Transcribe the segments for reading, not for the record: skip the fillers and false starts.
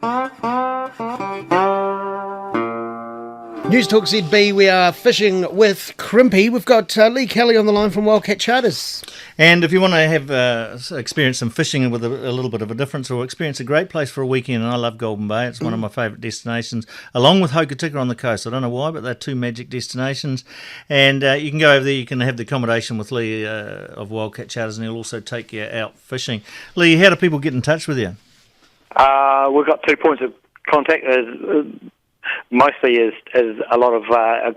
News Talk ZB, we are fishing with Crimpy. We've got Leigh Kelly on the line from Wildcat Charters. And if you want to have experience some fishing with a little bit of a difference, or experience a great place for a weekend, and I love Golden Bay, it's one of my favourite destinations, along with Hokitika on the coast. I don't know why, but they're two magic destinations. And you can go over there, you can have the accommodation with Leigh of Wildcat Charters, and he'll also take you out fishing. Leigh, how do people get in touch with you? We've got 2 points of contact. Mostly is a lot of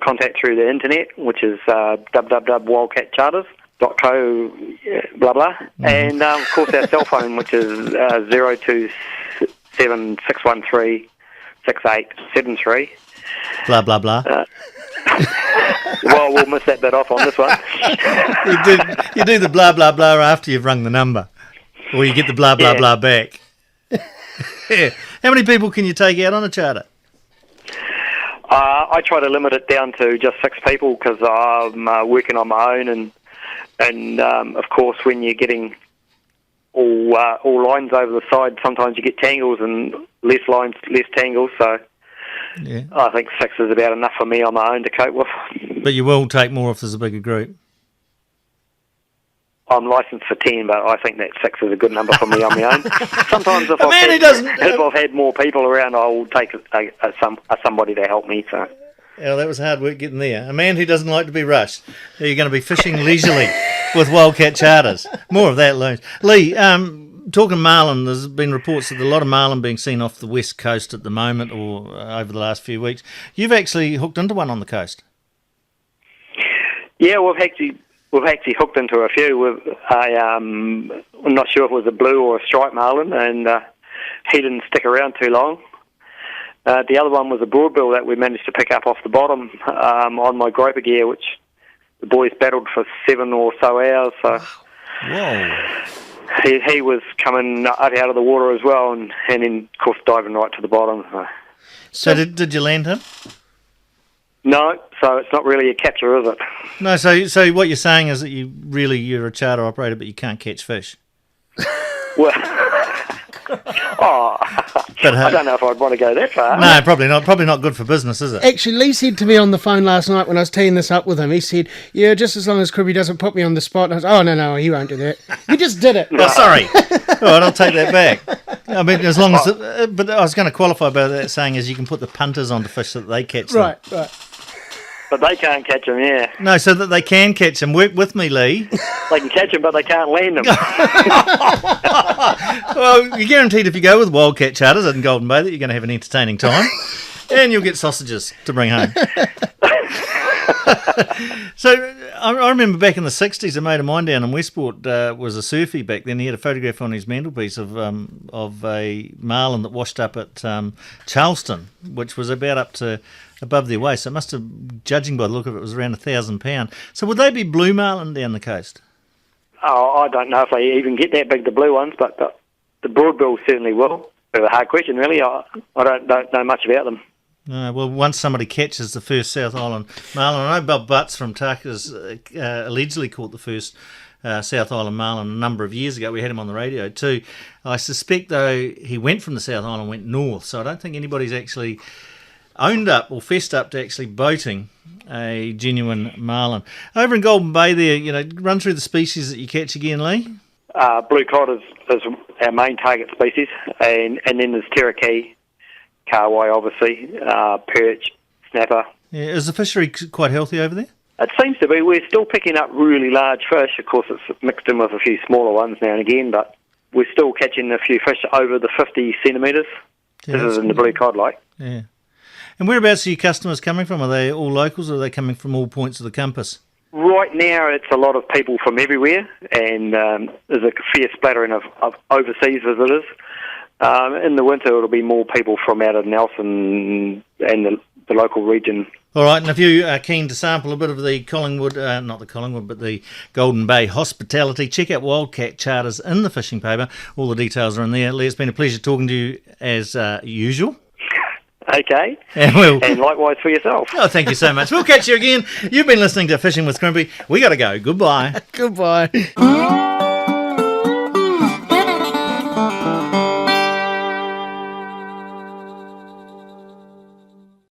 contact through the internet, which is www.wildcatcharters.co, blah, blah. And, of course, our cell phone, which is 02761368773. Blah, blah, blah. Well, we'll miss that bit off on this one. You do the blah, blah, blah after you've rung the number. Or you get the blah, blah, blah back. Yeah. How many people can you take out on a charter? I try to limit it down to just 6 people because I'm working on my own, and of course when you're getting all lines over the side, sometimes you get tangles and less lines, less tangles. So yeah. I think 6 is about enough for me on my own to cope with. But you will take more if there's a bigger group. I'm licensed for 10, but I think that 6 is a good number for me on my own. Sometimes if I've had more people around, I'll take somebody to help me. So. Yeah, that was hard work getting there. A man who doesn't like to be rushed. You're going to be fishing leisurely with Wildcat Charters. More of that, Leigh. Talking marlin, there's been reports that a lot of marlin being seen off the west coast at the moment, or over the last few weeks. You've actually hooked into one on the coast. Yeah, we've actually hooked into a few. I'm not sure if it was a blue or a striped marlin, and he didn't stick around too long. The other one was a broadbill that we managed to pick up off the bottom on my groper gear, which the boys battled for 7 or so hours. So whoa. He was coming out of the water as well, and then, of course, diving right to the bottom. So did you land him? No, so it's not really a capture, is it? No, so what you're saying is that you're a charter operator, but you can't catch fish. Well, I don't know if I'd want to go that far. No, probably not. Probably not good for business, is it? Actually, Leigh said to me on the phone last night when I was teeing this up with him, he said, yeah, just as long as Crimpy doesn't put me on the spot. And I was, oh, no, he won't do that. He just did it. Oh, sorry. All right, I'll take that back. I mean, as long as... but I was going to qualify by that saying is you can put the punters onto fish so that they catch them. Right. But they can't catch them, yeah. No, so that they can catch them. Work with me, Leigh. They can catch them, but they can't land them. Well, you're guaranteed if you go with Wildcat Charters in Golden Bay that you're going to have an entertaining time. And you'll get sausages to bring home. So I remember back in the 60s, a mate of mine down in Westport was a surfy back then. He had a photograph on his mantelpiece of a marlin that washed up at Charleston, which was about up to above their waist. So it must have, judging by the look of it, was around 1,000 pounds. So would they be blue marlin down the coast? Oh, I don't know if they even get that big, the blue ones, but the broadbill certainly will. It's a hard question, really. I don't know much about them. Well, once somebody catches the first South Island marlin, I know Bob Butts from Tuckers allegedly caught the first South Island marlin a number of years ago. We had him on the radio too. I suspect, though, he went from the South Island, went north, so I don't think anybody's actually owned up or fessed up to actually boating a genuine marlin. Over in Golden Bay there, run through the species that you catch again, Leigh. Blue cod is our main target species, and then there's terrakee, carway, obviously, perch, snapper. Yeah, is the fishery quite healthy over there? It seems to be. We're still picking up really large fish. Of course, it's mixed in with a few smaller ones now and again, but we're still catching a few fish over the 50 centimetres. Yeah, this is in the blue cod lake. Yeah. And whereabouts are your customers coming from? Are they all locals, or are they coming from all points of the compass? Right now, it's a lot of people from everywhere, and there's a fair splattering of overseas visitors. In the winter, it'll be more people from out of Nelson and the local region. All right, and if you are keen to sample a bit of the not the Collingwood, but the Golden Bay hospitality, check out Wildcat Charters in the fishing paper. All the details are in there. Leigh, it's been a pleasure talking to you as usual. Okay, and likewise for yourself. Oh, thank you so much. We'll catch you again. You've been listening to Fishing with Crimpy. We got to go. Goodbye. Goodbye.